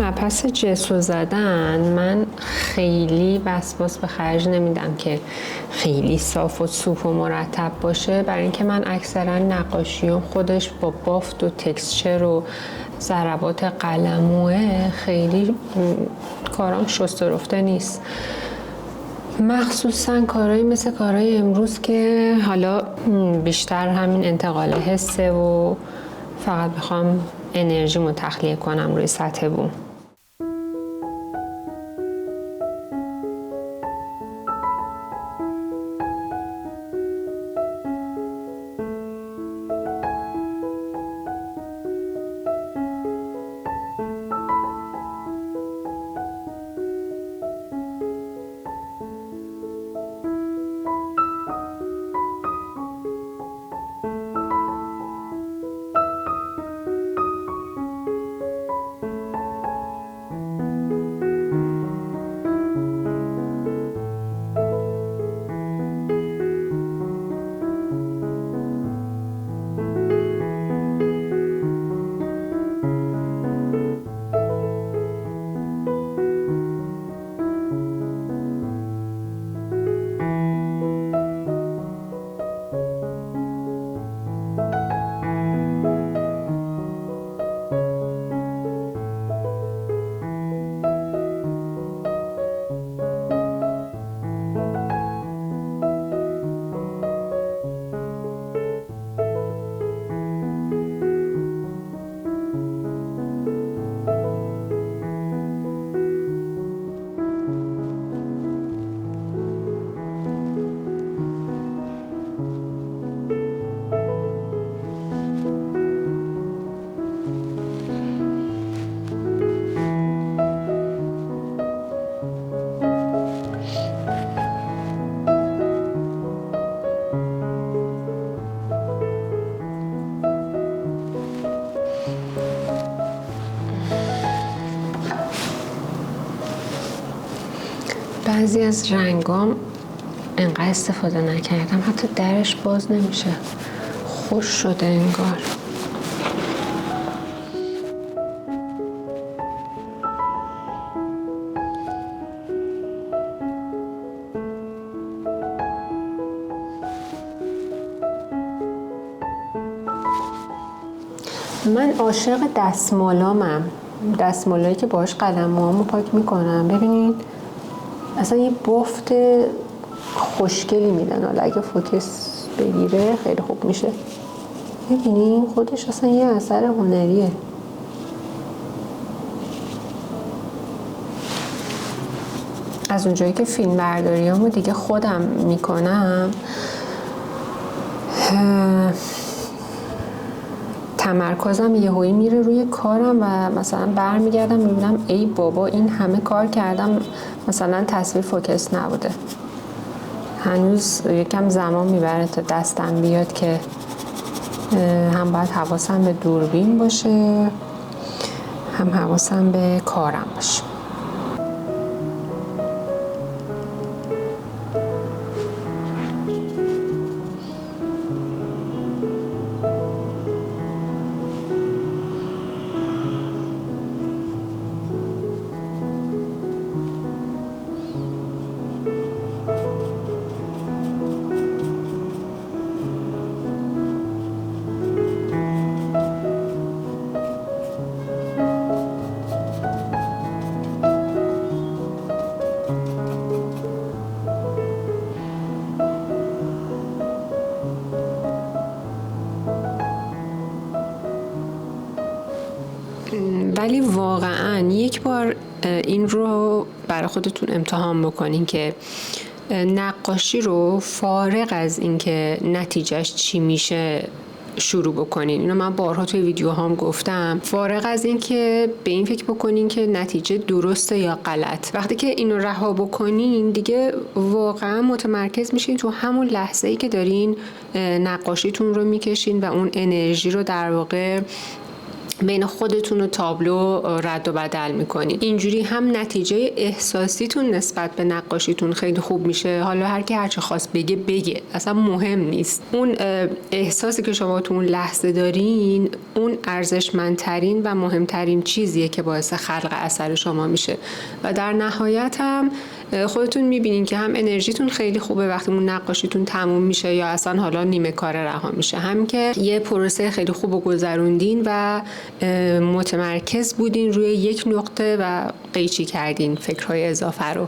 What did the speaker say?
مبحث جسو زدن من خیلی وسواس به خرج نمیدم که خیلی صاف و صوف و مرتب باشه، برای اینکه من اکثرا نقاشیام خودش با بافت و تکسچر و ضربات قلموه خیلی کارام شسته رفته نیست. مخصوصا کارهایی مثل کارهای امروز که حالا بیشتر همین انتقال حسه و فقط بخوام انرژیمو تخلیه کنم روی سطح بوم. بعضی از رنگام انقدر استفاده نکردم حتی درش باز نمیشه، خوش شده انگار. من عاشق دستمالامم، دستمالایی که باهاش قلموامو پاک میکنم. ببینید اصلا یه بافت خوشگلی میدن، حالا اگه فوکس بگیره خیلی خوب میشه. ببینید خودش اصلا یه اثر هنریه. از اونجایی که فیلم برداریامو دیگه خودم میکنم، تمرکزم یهویی میره روی کارم و مثلا برمیگردم میبینم ای بابا این همه کار کردم، مثلا تصویر فوکس نبوده. هنوز یکم زمان میبره تا دستم بیاد که هم باید حواسم به دوربین باشه هم حواسم به کارم باشه. ولی واقعا یک بار این رو برای خودتون امتحان بکنین که نقاشی رو فارغ از اینکه نتیجهش چی میشه شروع بکنین. اینو من بارها توی ویدیوهام گفتم، فارغ از اینکه به این فکر بکنین که نتیجه درسته یا غلط. وقتی که اینو رها بکنین دیگه واقعا متمرکز میشین تو همون لحظه‌ای که دارین نقاشیتون رو میکشین و اون انرژی رو در واقع بین خودتون و تابلو رد و بدل میکنین. اینجوری هم نتیجه احساسیتون نسبت به نقاشیتون خیلی خوب میشه. حالا هر کی هر چه خواست بگه اصلا مهم نیست. اون احساسی که شما تو اون لحظه دارین اون ارزشمندترین و مهمترین چیزیه که باعث خلق اثر شما میشه و در نهایت هم خودتون میبینین که هم انرژیتون خیلی خوبه وقتی اون نقاشیتون تموم میشه یا اصلا حالا نیمه کاره رها میشه، هم که یه پروسه خیلی خوب و گذروندین و متمرکز بودین روی یک نقطه و قیچی کردین فکرهای اضافه رو.